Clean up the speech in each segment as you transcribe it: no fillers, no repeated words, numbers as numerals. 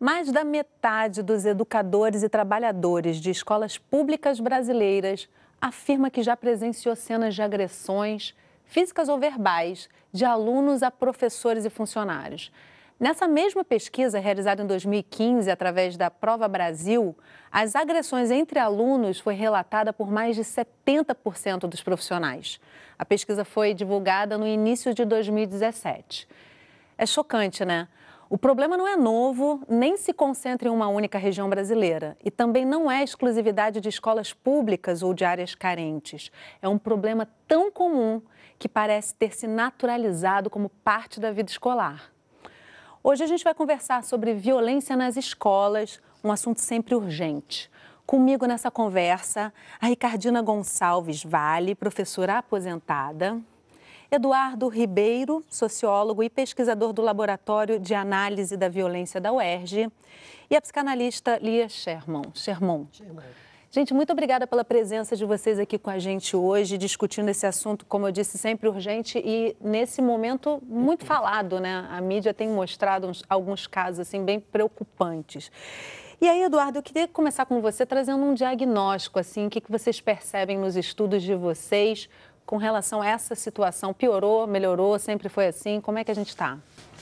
Mais da metade dos educadores e trabalhadores de escolas públicas brasileiras afirma que já presenciou cenas de agressões, físicas ou verbais, de alunos a professores e funcionários. Nessa mesma pesquisa, realizada em 2015 através da Prova Brasil, as agressões entre alunos foi relatada por mais de 70% dos profissionais. A pesquisa foi divulgada no início de 2017. É chocante, né? O problema não é novo, nem se concentra em uma única região brasileira. E também não é exclusividade de escolas públicas ou de áreas carentes. É um problema tão comum que parece ter se naturalizado como parte da vida escolar. Hoje a gente vai conversar sobre violência nas escolas, um assunto sempre urgente. Comigo nessa conversa, a Ricardina Gonçalves Vale, professora aposentada, Eduardo Ribeiro, sociólogo e pesquisador do Laboratório de Análise da Violência da UERJ, e a psicanalista Lia Sherman. Gente, muito obrigada pela presença de vocês aqui com a gente hoje, discutindo esse assunto, como eu disse, sempre urgente e nesse momento muito falado, né? A mídia tem mostrado alguns casos assim bem preocupantes. E aí, Eduardo, eu queria começar com você trazendo um diagnóstico, assim, o que vocês percebem nos estudos de vocês com relação a essa situação? Piorou, melhorou, sempre foi assim? Como é que a gente está?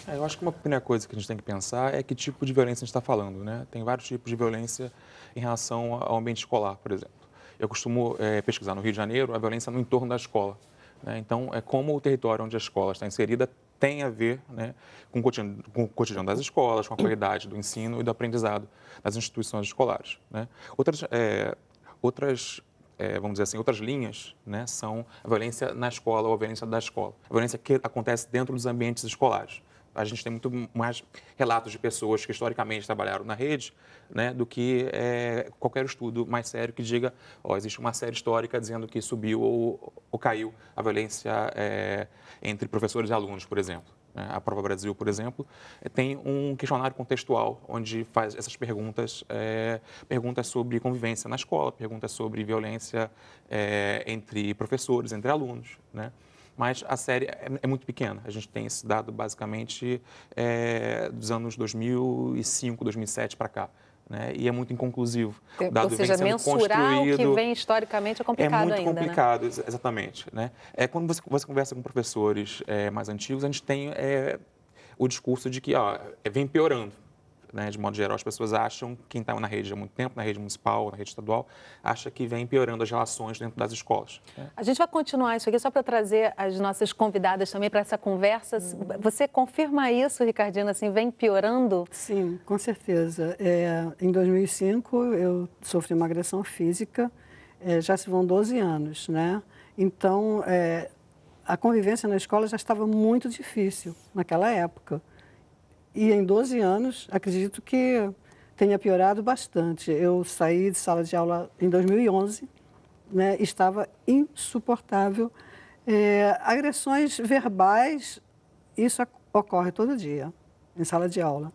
Eu acho que uma primeira coisa que a gente tem que pensar é que tipo de violência a gente está falando, né? Tem vários tipos de violência em relação ao ambiente escolar, por exemplo. Eu costumo pesquisar no Rio de Janeiro a violência no entorno da escola, né? Então, é como o território onde a escola está inserida tem a ver, né, com o cotidiano das escolas, com a qualidade do ensino e do aprendizado das instituições escolares, né? Vamos dizer assim, outras linhas, né, são a violência na escola ou a violência da escola. A violência que acontece dentro dos ambientes escolares. A gente tem muito mais relatos de pessoas que historicamente trabalharam na rede, né, do que qualquer estudo mais sério que diga, existe uma série histórica dizendo que subiu ou caiu a violência entre professores e alunos, por exemplo. A Prova Brasil, por exemplo, tem um questionário contextual onde faz essas perguntas, perguntas sobre convivência na escola, perguntas sobre violência entre professores, entre alunos, né? Mas a série é muito pequena. A gente tem esse dado basicamente dos anos 2005, 2007 para cá. Né? E é muito inconclusivo. O dado, ou seja, vem sendo mensurar o que vem historicamente é complicado ainda, É muito complicado, né? Exatamente. Né? Quando você conversa com professores mais antigos, a gente tem o discurso de que vem piorando. Né? De modo geral, as pessoas acham, quem está na rede há muito tempo, na rede municipal, na rede estadual, acha que vem piorando as relações dentro das escolas. A gente vai continuar isso aqui só para trazer as nossas convidadas também para essa conversa. Você confirma isso, Ricardina, assim, vem piorando? Sim, com certeza. Em 2005, eu sofri uma agressão física, já se vão 12 anos, né? Então, a convivência na escola já estava muito difícil naquela época. E em 12 anos, acredito que tenha piorado bastante. Eu saí de sala de aula em 2011, né, estava insuportável. Agressões verbais, isso ocorre todo dia, em sala de aula.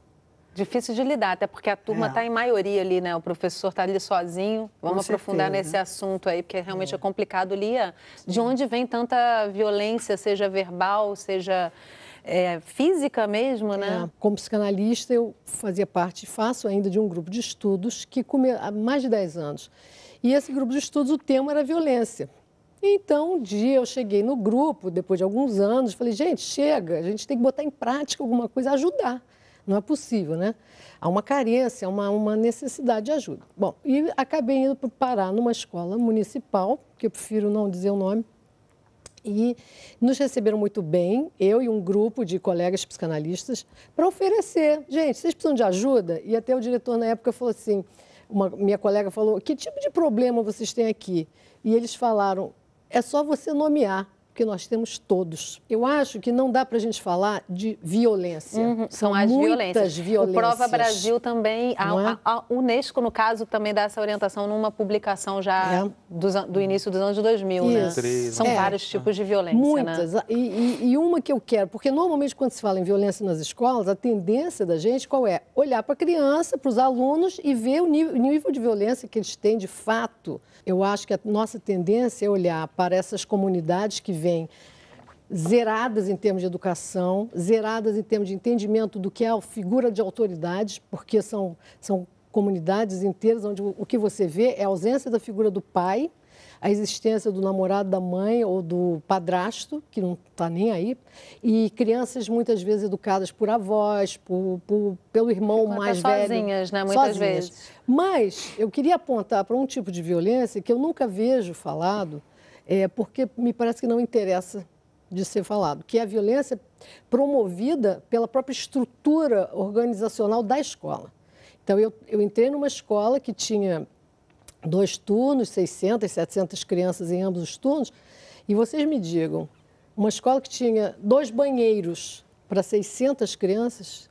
Difícil de lidar, até porque a turma está em maioria ali, né? O professor está ali sozinho. Vamos aprofundar nesse assunto aí, porque realmente é complicado. Lia, de onde vem tanta violência, seja verbal, seja... física mesmo, né? Como psicanalista, eu faço ainda de um grupo de estudos que há mais de 10 anos. E esse grupo de estudos, o tema era violência. Então, um dia eu cheguei no grupo, depois de alguns anos, falei, gente, chega, a gente tem que botar em prática alguma coisa, ajudar. Não é possível, né? Há uma carência, uma necessidade de ajuda. Bom, e acabei indo parar numa escola municipal, que eu prefiro não dizer o nome, e nos receberam muito bem, eu e um grupo de colegas psicanalistas, para oferecer. Gente, vocês precisam de ajuda? E até o diretor, na época, falou assim, minha colega falou, que tipo de problema vocês têm aqui? E eles falaram, é só você nomear, porque nós temos todos. Eu acho que não dá para a gente falar de violência. São as violências. O Prova Brasil também, a Unesco, no caso, também dá essa orientação numa publicação já do início dos anos 2000, né? São vários tipos de violência, muitas, né? E uma que eu quero, porque normalmente quando se fala em violência nas escolas, a tendência da gente qual é? Olhar para a criança, para os alunos e ver o nível de violência que eles têm de fato. Eu acho que a nossa tendência é olhar para essas comunidades que vêm zeradas em termos de educação, zeradas em termos de entendimento do que é a figura de autoridade, porque são comunidades inteiras onde o que você vê é a ausência da figura do pai, a existência do namorado da mãe ou do padrasto, que não está nem aí, e crianças muitas vezes educadas por avós, pelo irmão mais velho. Sozinhas, né? Muitas vezes. Mas eu queria apontar para um tipo de violência que eu nunca vejo falado, porque me parece que não interessa de ser falado, que é a violência promovida pela própria estrutura organizacional da escola. Então, eu entrei numa escola que tinha 2 turnos, 600, 700 crianças em ambos os turnos, e vocês me digam, uma escola que tinha 2 banheiros para 600 crianças,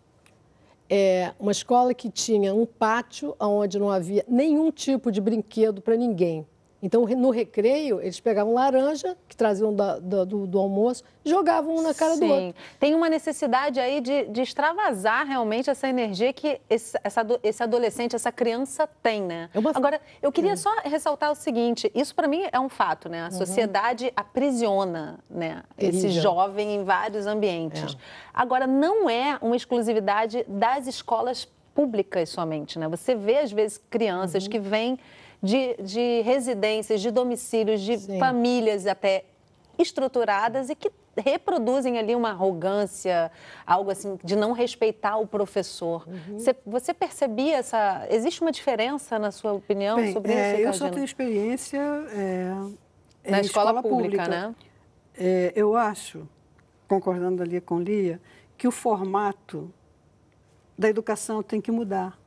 uma escola que tinha um pátio onde não havia nenhum tipo de brinquedo para ninguém. Então, no recreio, eles pegavam laranja, que traziam do almoço, e jogavam um na cara do outro. Tem uma necessidade aí de extravasar realmente essa energia que esse adolescente, essa criança tem, né? Agora, eu queria só ressaltar o seguinte, isso para mim é um fato, né? A sociedade aprisiona, né, esse jovem em vários ambientes. Agora, não é uma exclusividade das escolas públicas somente, né? Você vê, às vezes, crianças que vêm de residências, de domicílios, de famílias até estruturadas e que reproduzem ali uma arrogância, algo assim, de não respeitar o professor. Você percebia essa... Existe uma diferença, na sua opinião, sobre isso, eu só tenho experiência na escola pública, né? Eu acho, concordando ali com Lia, que o formato da educação tem que mudar.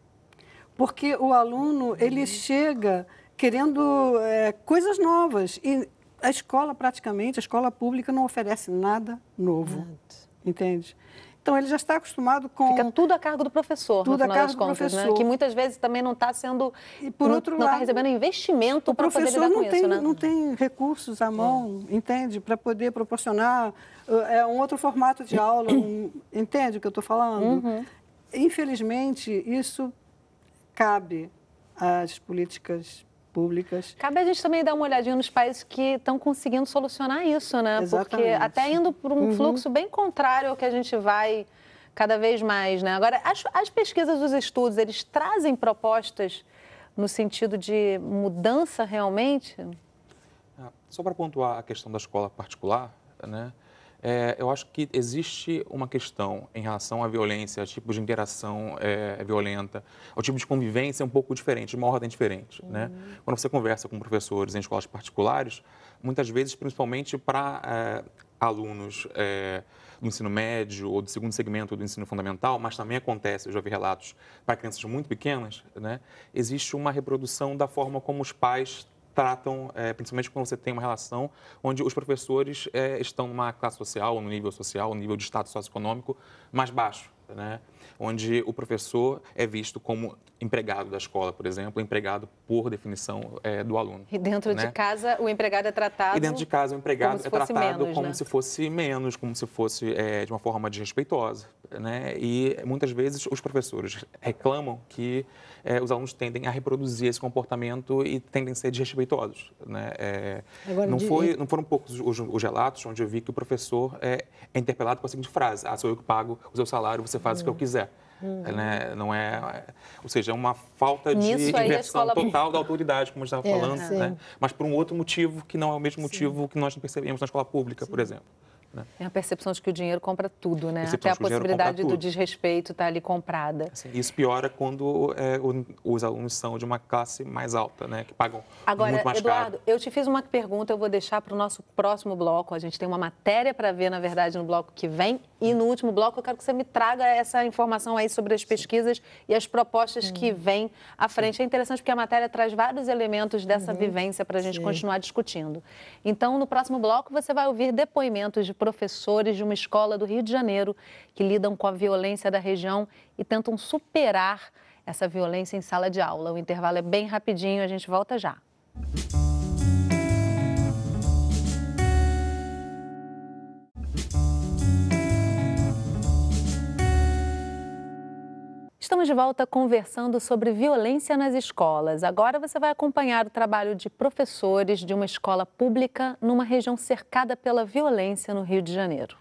Porque o aluno, ele chega querendo coisas novas. E a escola, praticamente, a escola pública não oferece nada novo. Entende? Então, ele já está acostumado com... Fica tudo a cargo do professor, no final das contas, né? Que muitas vezes também não está sendo... E, por outro lado, não está recebendo investimento para poder lidar com isso, né? Não tem recursos à mão, entende? Para poder proporcionar um outro formato de aula. Entende o que eu estou falando? Infelizmente, isso... cabe às políticas públicas. Cabe a gente também dar uma olhadinha nos países que estão conseguindo solucionar isso, né? Exatamente. Porque até indo por um fluxo bem contrário ao que a gente vai cada vez mais, né? Agora, as pesquisas dos estudos, eles trazem propostas no sentido de mudança realmente? Só para pontuar a questão da escola particular, né? Eu acho que existe uma questão em relação à violência, a tipos de interação violenta, ao tipo de convivência um pouco diferente, de uma ordem diferente, né? Quando você conversa com professores em escolas particulares, muitas vezes, principalmente para alunos do ensino médio ou do segundo segmento do ensino fundamental, mas também acontece, eu já vi relatos para crianças muito pequenas, né? Existe uma reprodução da forma como os pais tratam, principalmente quando você tem uma relação onde os professores estão numa classe social, no nível de status socioeconômico mais baixo, né? Onde o professor é visto como empregado da escola, por exemplo, empregado por definição do aluno. E dentro de casa o empregado é tratado... E dentro de casa o empregado é tratado menos, como né? se fosse menos, como se fosse de uma forma desrespeitosa, né? E muitas vezes os professores reclamam que os alunos tendem a reproduzir esse comportamento e tendem a ser desrespeitosos, né? Agora, não foram poucos os relatos onde eu vi que o professor é interpelado com a seguinte frase: sou eu que pago o seu salário, você faz o que eu quiser. Né? Não ou seja, é uma falta de inversão total da autoridade, como a gente estava falando, né? Mas por um outro motivo que não é o mesmo motivo que nós percebemos na escola pública, por exemplo. Né? É a percepção de que o dinheiro compra tudo, né? Até a possibilidade do desrespeito estar ali comprada. Assim, isso piora quando os alunos são de uma classe mais alta, né? Que pagam muito mais caro. Eduardo, eu te fiz uma pergunta, eu vou deixar para o nosso próximo bloco. A gente tem uma matéria para ver, na verdade, no bloco que vem. E no último bloco eu quero que você me traga essa informação aí sobre as pesquisas e as propostas que vêm à frente. É interessante porque a matéria traz vários elementos dessa vivência para a gente continuar discutindo. Então, no próximo bloco, você vai ouvir depoimentos de professores de uma escola do Rio de Janeiro que lidam com a violência da região e tentam superar essa violência em sala de aula. O intervalo é bem rapidinho, a gente volta já. Estamos de volta conversando sobre violência nas escolas. Agora você vai acompanhar o trabalho de professores de uma escola pública numa região cercada pela violência no Rio de Janeiro.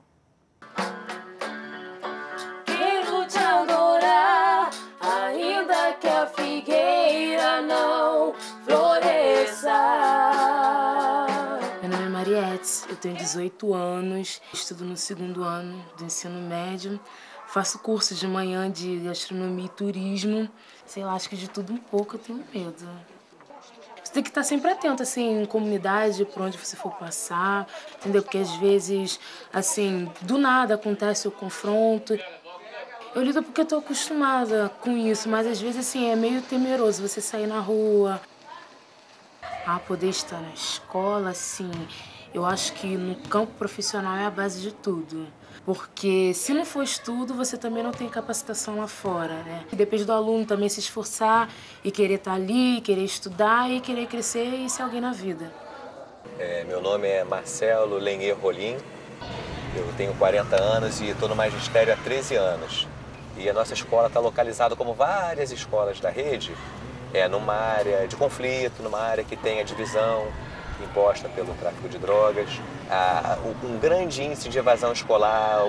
Quero te adorar, ainda que a figueira não floresça. Meu nome é Mariette, eu tenho 18 anos, estudo no 2º ano do ensino médio. Faço curso de manhã de gastronomia e turismo. Sei lá, acho que de tudo um pouco eu tenho medo. Você tem que estar sempre atento, assim, em comunidade, por onde você for passar, entendeu? Porque às vezes, assim, do nada acontece o confronto. Eu lido porque eu tô acostumada com isso, mas às vezes, assim, é meio temeroso você sair na rua. Poder estar na escola, assim, eu acho que no campo profissional é a base de tudo. Porque se não for estudo, você também não tem capacitação lá fora, né? Depende do aluno também se esforçar e querer estar ali, querer estudar e querer crescer e ser alguém na vida. Meu nome é Marcelo Lenher Rolim, eu tenho 40 anos e estou no magistério há 13 anos. E a nossa escola está localizada como várias escolas da rede, numa área de conflito, numa área que tem a divisão imposta pelo tráfico de drogas, um grande índice de evasão escolar,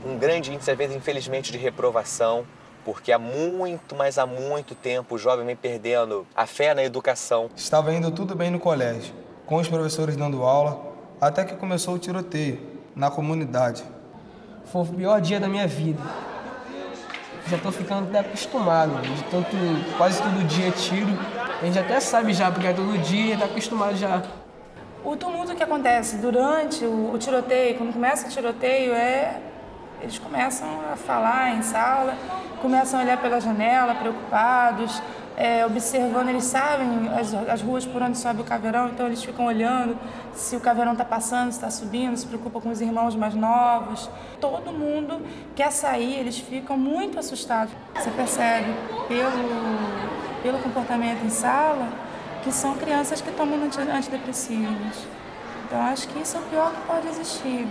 um grande índice, às vezes, infelizmente, de reprovação, porque há muito tempo o jovem vem perdendo a fé na educação. Estava indo tudo bem no colégio, com os professores dando aula, até que começou o tiroteio na comunidade. Foi o pior dia da minha vida. Já estou ficando até acostumado, de tanto, quase todo dia tiro. A gente até sabe já, porque é todo dia, está acostumado já. O tumulto que acontece durante o tiroteio, quando começa o tiroteio, eles começam a falar em sala, começam a olhar pela janela, preocupados, observando, eles sabem as ruas por onde sobe o caveirão, então eles ficam olhando se o caveirão está passando, se está subindo, se preocupa com os irmãos mais novos. Todo mundo quer sair, eles ficam muito assustados. Você percebe pelo comportamento em sala que são crianças que tomam antidepressivos. Então acho que isso é o pior que pode existir.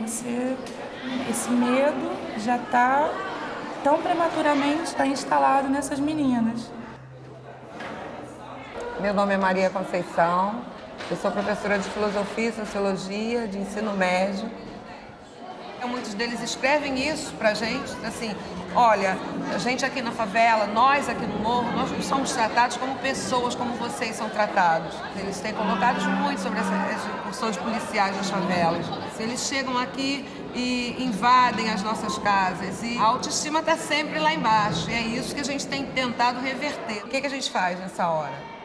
Esse medo já está tão prematuramente instalado nessas meninas. Meu nome é Maria Conceição, eu sou professora de Filosofia e Sociologia de ensino médio. Muitos deles escrevem isso pra gente, assim, olha, a gente aqui na favela, nós aqui no morro, nós não somos tratados como pessoas como vocês são tratados. Eles têm colocado muito sobre as incursões policiais nas favelas. Eles chegam aqui e invadem as nossas casas e a autoestima está sempre lá embaixo. E é isso que a gente tem tentado reverter. O que a gente faz nessa hora?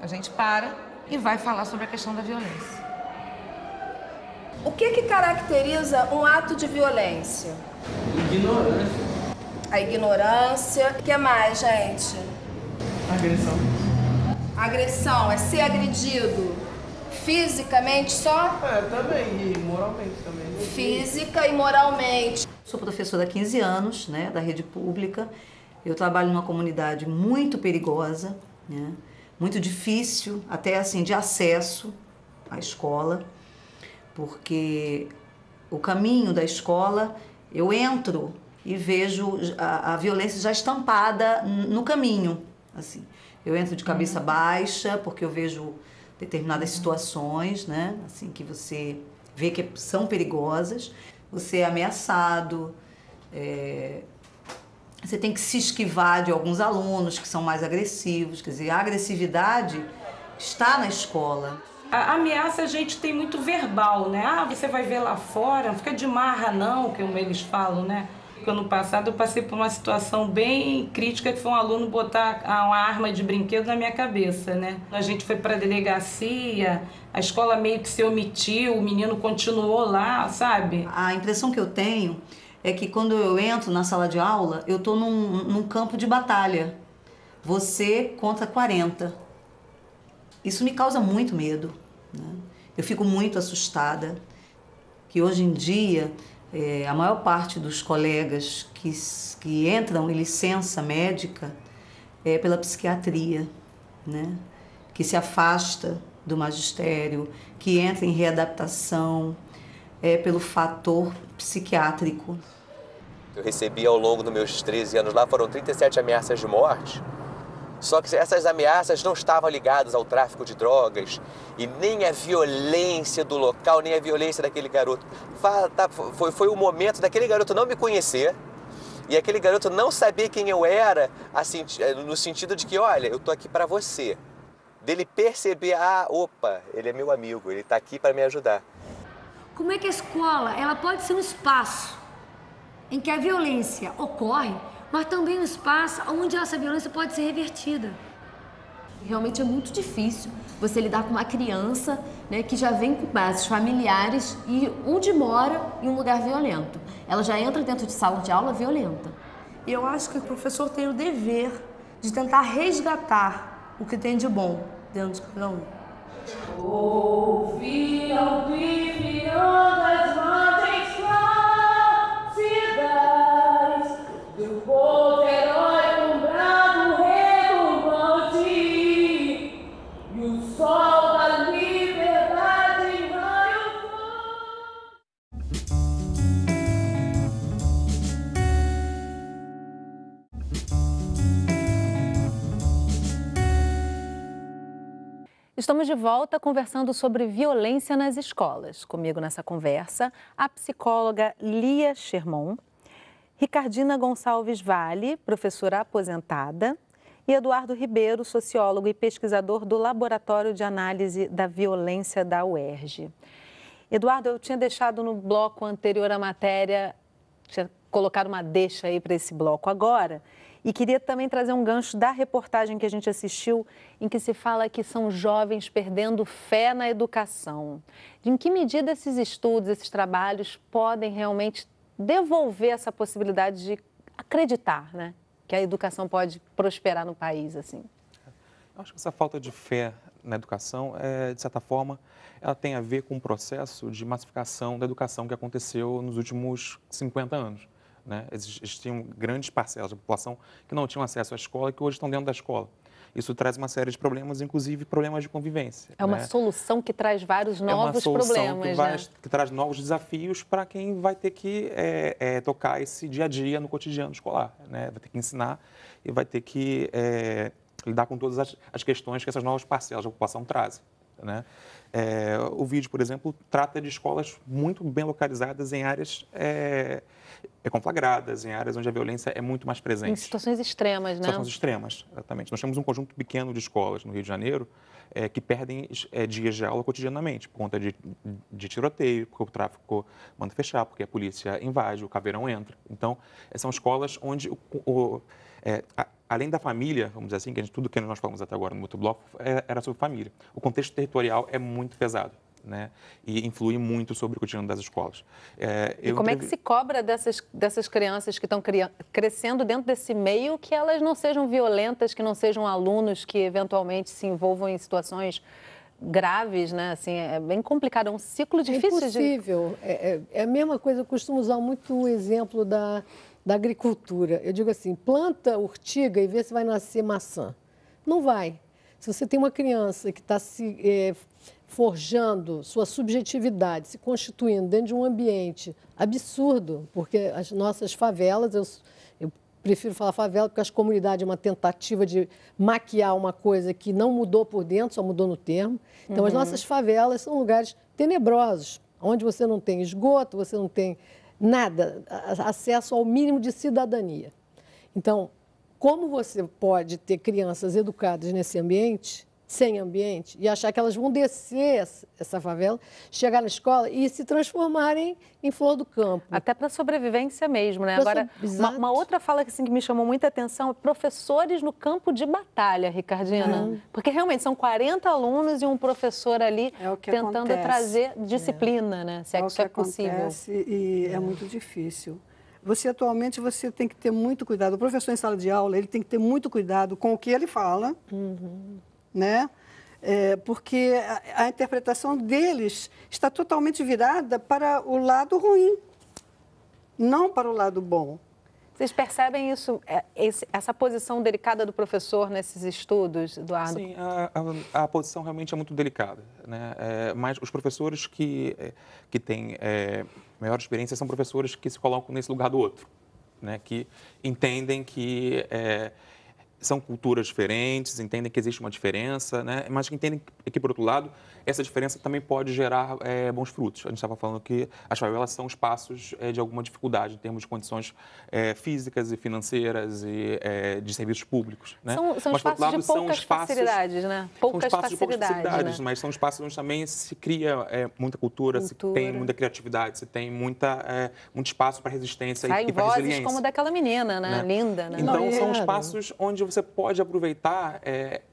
A gente para e vai falar sobre a questão da violência. O que caracteriza um ato de violência? Ignorância. A ignorância. O que mais, gente? Agressão. Agressão é ser agredido fisicamente só? Também, e moralmente também. Física e moralmente. Sou professora há 15 anos, né, da rede pública. Eu trabalho numa comunidade muito perigosa, né, muito difícil, até assim, de acesso à escola. Porque o caminho da escola, eu entro e vejo a violência já estampada no caminho. Assim, eu entro de cabeça baixa, porque eu vejo determinadas situações, né, assim, que você vê que são perigosas. Você é ameaçado, você tem que se esquivar de alguns alunos que são mais agressivos. Quer dizer, a agressividade está na escola. A ameaça a gente tem muito verbal, né? Você vai ver lá fora, não fica de marra não, como eles falam, né? Ano passado eu passei por uma situação bem crítica, que foi um aluno botar uma arma de brinquedo na minha cabeça, né? A gente foi para a delegacia, a escola meio que se omitiu, o menino continuou lá, sabe? A impressão que eu tenho é que quando eu entro na sala de aula, eu estou num campo de batalha. Você contra 40. Isso me causa muito medo, né? Eu fico muito assustada, que hoje em dia a maior parte dos colegas que entram em licença médica é pela psiquiatria, né? Que se afasta do magistério, que entra em readaptação pelo fator psiquiátrico. Eu recebi ao longo dos meus 13 anos lá, foram 37 ameaças de morte. Só que essas ameaças não estavam ligadas ao tráfico de drogas e nem à violência do local, nem à violência daquele garoto. Foi o momento daquele garoto não me conhecer e aquele garoto não saber quem eu era, assim, no sentido de que, olha, eu tô aqui para você. Dele perceber, opa, ele é meu amigo, ele está aqui para me ajudar. Como é que a escola, ela pode ser um espaço em que a violência ocorre, mas também um espaço onde essa violência pode ser revertida. Realmente é muito difícil você lidar com uma criança, né, que já vem com bases familiares e onde mora em um lugar violento. Ela já entra dentro de sala de aula violenta. E eu acho que o professor tem o dever de tentar resgatar o que tem de bom dentro de cada um. Ouvi ao pifiando as margens plácidas do povo herói com brado retumbante e o sol da liberdade em raio Estamos de volta conversando sobre violência nas escolas. Comigo nessa conversa, a psicóloga Lia Sherman, Ricardina Gonçalves Vale, professora aposentada, e Eduardo Ribeiro, sociólogo e pesquisador do Laboratório de Análise da Violência da UERJ. Eduardo, eu tinha deixado no bloco anterior a matéria, tinha colocado uma deixa aí para esse bloco agora, e queria também trazer um gancho da reportagem que a gente assistiu, em que se fala que são jovens perdendo fé na educação. Em que medida esses estudos, esses trabalhos podem realmente devolver essa possibilidade de acreditar, né, que a educação pode prosperar no país, assim? Eu acho que essa falta de fé na educação, de certa forma, ela tem a ver com o processo de massificação da educação que aconteceu nos últimos 50 anos. Né? Existiam grandes parcelas da população que não tinham acesso à escola e que hoje estão dentro da escola. Isso traz uma série de problemas, inclusive problemas de convivência. É uma solução que traz vários novos problemas, que traz novos desafios para quem vai ter que tocar esse dia a dia no cotidiano escolar. Né? Vai ter que ensinar e vai ter que lidar com todas as questões que essas novas parcelas da população trazem. Né? O vídeo, por exemplo, trata de escolas muito bem localizadas em áreas conflagradas, em áreas onde a violência é muito mais presente. Em situações extremas, né? Situações extremas, exatamente. Nós temos um conjunto pequeno de escolas no Rio de Janeiro que perdem dias de aula cotidianamente, por conta de tiroteio, porque o tráfico manda fechar, porque a polícia invade, o caveirão entra. Então, são escolas onde além da família, vamos dizer assim, tudo que nós falamos até agora no outro bloco era sobre família. O contexto territorial é muito pesado, né? E influi muito sobre o cotidiano das escolas. E como é que se cobra dessas crianças que estão crescendo dentro desse meio que elas não sejam violentas, que não sejam alunos que eventualmente se envolvam em situações graves, né? Assim, é bem complicado, é um ciclo difícil de... É impossível. É a mesma coisa, eu costumo usar muito o exemplo da agricultura. Eu digo assim, planta urtiga e vê se vai nascer maçã. Não vai. Se você tem uma criança que está se forjando sua subjetividade, se constituindo dentro de um ambiente absurdo, porque as nossas favelas, eu prefiro falar favela porque as comunidades é uma tentativa de maquiar uma coisa que não mudou por dentro, só mudou no termo. Então, as nossas favelas são lugares tenebrosos, onde você não tem esgoto, você não tem nada, acesso ao mínimo de cidadania. Então, como você pode ter crianças educadas nesse ambiente, sem ambiente, e achar que elas vão descer essa favela, chegar na escola e se transformarem em flor do campo? Até para sobrevivência mesmo, né? Agora, uma outra fala que me chamou muita atenção é professores no campo de batalha, Ricardina. Porque realmente são 40 alunos e um professor ali tentando trazer disciplina, né? Se é que isso é possível. E é muito difícil. Atualmente, você tem que ter muito cuidado. O professor em sala de aula, ele tem que ter muito cuidado com o que ele fala, né? Porque a interpretação deles está totalmente virada para o lado ruim, não para o lado bom. Vocês percebem isso, essa posição delicada do professor nesses estudos, Eduardo? Sim, a posição realmente é muito delicada, né? Mas os professores que têm maior experiência são professores que se colocam nesse lugar do outro. né, que entendem que são culturas diferentes, entendem que existe uma diferença, né, mas que entendem que, por outro lado, essa diferença também pode gerar bons frutos. A gente estava falando que as favelas são espaços de alguma dificuldade em termos de condições físicas e financeiras e de serviços públicos. Né? São mas, espaços lado, de poucas facilidades, né? Poucas facilidades, né? Mas são espaços onde também se cria muita cultura, se tem muita criatividade, se tem muito espaço para resistência e para resiliência. Vozes como daquela menina, né? Linda, né? Então, são espaços onde você pode aproveitar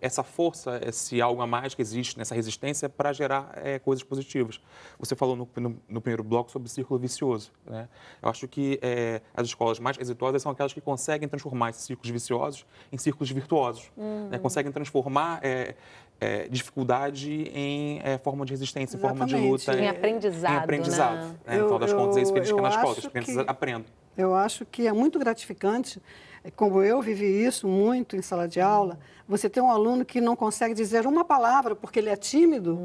essa força, esse algo a mais que existe nessa resistência para gerar coisas positivas. Você falou no primeiro bloco sobre o círculo vicioso, né? Eu acho que as escolas mais exitosas são aquelas que conseguem transformar esses círculos viciosos em círculos virtuosos, né? Conseguem transformar dificuldade em forma de resistência, em forma de luta. Em aprendizado. Em aprendizado. Né? No final das contas, é isso que eles querem na escola, que as crianças aprendam. Eu acho que é muito gratificante, como eu vivi isso muito em sala de aula, você ter um aluno que não consegue dizer uma palavra porque ele é tímido,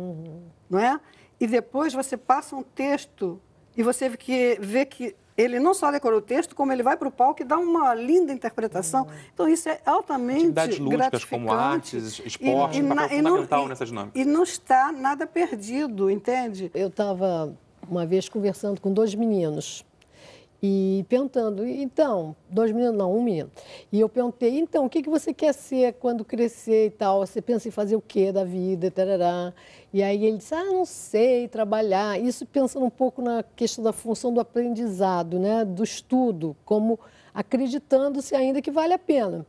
não é? E depois você passa um texto e você vê que ele não só decorou o texto, como ele vai para o palco e dá uma linda interpretação. Então, isso é altamente atividades lúdicas, gratificante. como artes, esporte, um papel fundamental nessa dinâmica. E não está nada perdido, entende? Eu estava, uma vez, conversando com 2 meninos e perguntando, então, 2 meninos, não, 1 menino. E eu perguntei, então, o que você quer ser quando crescer e tal? Você pensa em fazer o quê da vida, tarará? E aí ele disse, não sei, trabalhar. Isso pensando um pouco na questão da função do aprendizado, né? Do estudo, como acreditando-se ainda que vale a pena.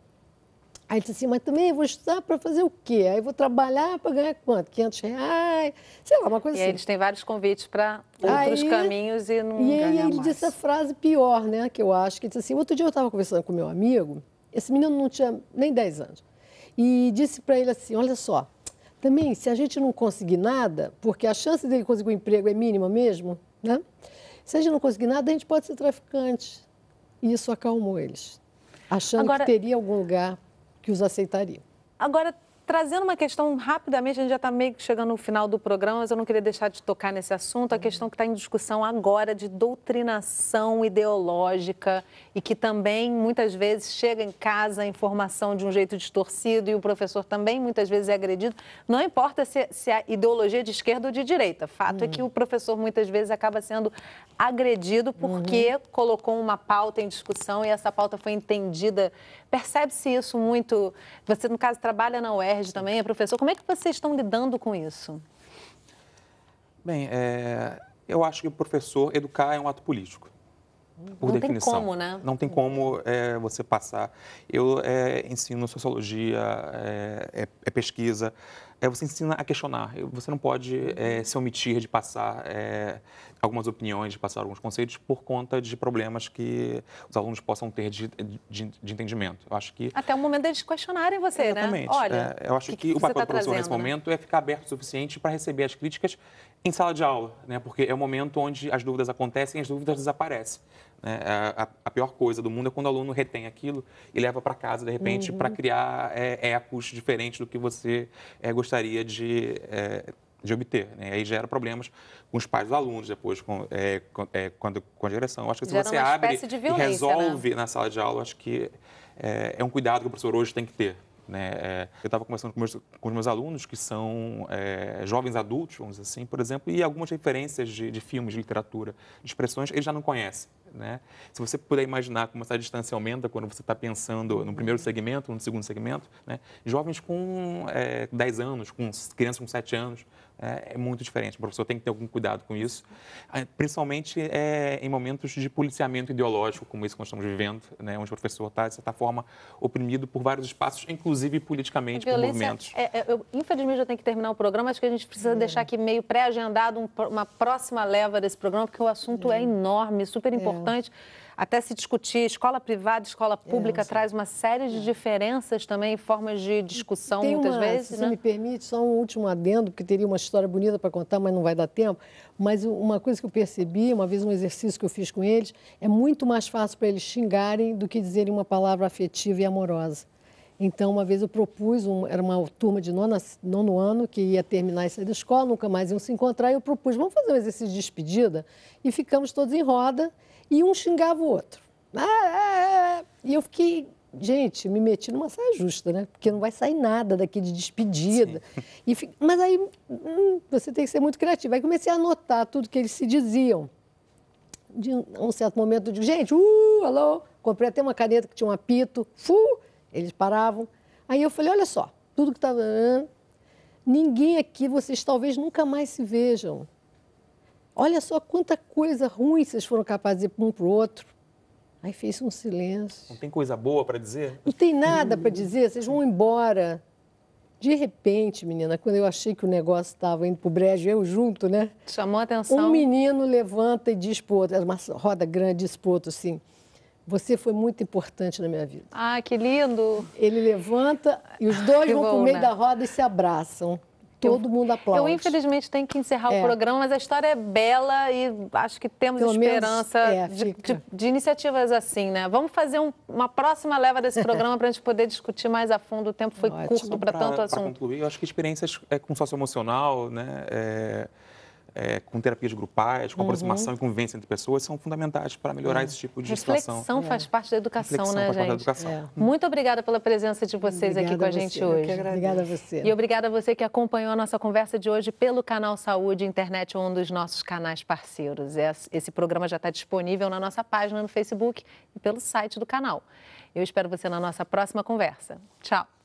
Aí ele disse assim, mas também eu vou estudar para fazer o quê? Aí eu vou trabalhar para ganhar quanto? R$500? Sei lá, uma coisa assim. E aí eles têm vários convites para outros caminhos e não ganham mais. E aí ele disse a frase pior, né, que eu acho, que disse assim, outro dia eu estava conversando com meu amigo, esse menino não tinha nem 10 anos, e disse para ele assim, olha só, também se a gente não conseguir nada, porque a chance dele conseguir um emprego é mínima mesmo, né? Se a gente não conseguir nada, a gente pode ser traficante. E isso acalmou eles, achando que teria algum lugar que os aceitaria. Agora, trazendo uma questão rapidamente, a gente já está meio que chegando no final do programa, mas eu não queria deixar de tocar nesse assunto, a questão que está em discussão agora de doutrinação ideológica e que também, muitas vezes, chega em casa a informação de um jeito distorcido e o professor também, muitas vezes, é agredido. Não importa se a ideologia é de esquerda ou de direita. Fato é que o professor, muitas vezes, acaba sendo agredido porque colocou uma pauta em discussão e essa pauta foi entendida. Percebe-se isso muito? Você, no caso, trabalha na UERJ também, é professor. Como é que vocês estão lidando com isso? Bem, eu acho que o professor educar é um ato político, por definição. Não tem como, né? Não tem como você passar. Eu ensino sociologia, pesquisa. Você ensina a questionar. Você não pode se omitir de passar algumas opiniões, de passar alguns conceitos por conta de problemas que os alunos possam ter de entendimento. Eu acho que... Até o momento deles questionarem você, exatamente, né? Olha, eu acho que o papel do professor nesse momento é ficar aberto o suficiente para receber as críticas em sala de aula, né? Porque é o momento onde as dúvidas acontecem e as dúvidas desaparecem. Né? A pior coisa do mundo é quando o aluno retém aquilo e leva para casa, de repente, para criar ecos diferentes do que você gostaria de obter. Né? Aí gera problemas com os pais dos alunos, depois com a direção. Eu acho que se você abre e resolve na sala de aula, acho que é um cuidado que o professor hoje tem que ter. Né? Eu estava conversando com os meus alunos, que são jovens adultos, vamos dizer assim, por exemplo, e algumas referências de filmes, de literatura, de expressões, eles já não conhecem. Né? Se você puder imaginar como essa distância aumenta quando você está pensando no primeiro segmento, no segundo segmento, né? Jovens com 10 anos, com crianças com 7 anos, é muito diferente. O professor tem que ter algum cuidado com isso, principalmente em momentos de policiamento ideológico, como esse que nós estamos vivendo, né? Onde o professor está, de certa forma, oprimido por vários espaços, inclusive politicamente, por movimentos. Infelizmente, eu tenho que terminar o programa, acho que a gente precisa deixar aqui meio pré-agendado uma próxima leva desse programa, porque o assunto é enorme, super importante. Até se discutir escola privada, escola pública, traz uma série de diferenças também, formas de discussão, muitas vezes. Se me permite, só um último adendo, porque teria uma história bonita para contar, mas não vai dar tempo. Mas uma coisa que eu percebi, uma vez um exercício que eu fiz com eles, é muito mais fácil para eles xingarem do que dizerem uma palavra afetiva e amorosa. Então, uma vez eu propus, era uma turma de nono ano que ia terminar e sair da escola, nunca mais iam se encontrar, e eu propus, vamos fazer um exercício de despedida? E ficamos todos em roda, e um xingava o outro. E eu fiquei, gente, me meti numa saia justa, né? Porque não vai sair nada daqui de despedida. Mas aí você tem que ser muito criativo. Aí comecei a anotar tudo que eles se diziam. De um certo momento eu digo, gente, alô, comprei até uma caneta que tinha um apito, eles paravam. Aí eu falei, olha só, tudo que estava... ninguém aqui, vocês talvez nunca mais se vejam. Olha só quanta coisa ruim vocês foram capazes de ir um para o outro. Aí fez um silêncio. Não tem coisa boa para dizer? Não tem nada para dizer, vocês vão embora. De repente, menina, quando eu achei que o negócio estava indo para o brejo, eu junto, né? Chamou a atenção. Um menino levanta e diz para o outro, era uma roda grande, diz para o outro assim, você foi muito importante na minha vida. Ah, que lindo! Ele levanta e os dois vão para o meio da roda e se abraçam. Todo mundo aplaude. Eu, infelizmente, tenho que encerrar o programa, mas a história é bela e acho que temos esperança de iniciativas assim, né? Vamos fazer uma próxima leva desse programa para a gente poder discutir mais a fundo. O tempo foi curto para tanto assunto. Para concluir, eu acho que experiências com socioemocional, né? Com terapias grupais, com aproximação e convivência entre pessoas, são fundamentais para melhorar esse tipo de situação. Reflexão faz parte da educação, né, gente? Faz parte da educação. Muito obrigada pela presença de vocês aqui com a gente hoje. Obrigada a você. E obrigada a você que acompanhou a nossa conversa de hoje pelo canal Saúde Internet, um dos nossos canais parceiros. Esse programa já está disponível na nossa página no Facebook e pelo site do canal. Eu espero você na nossa próxima conversa. Tchau!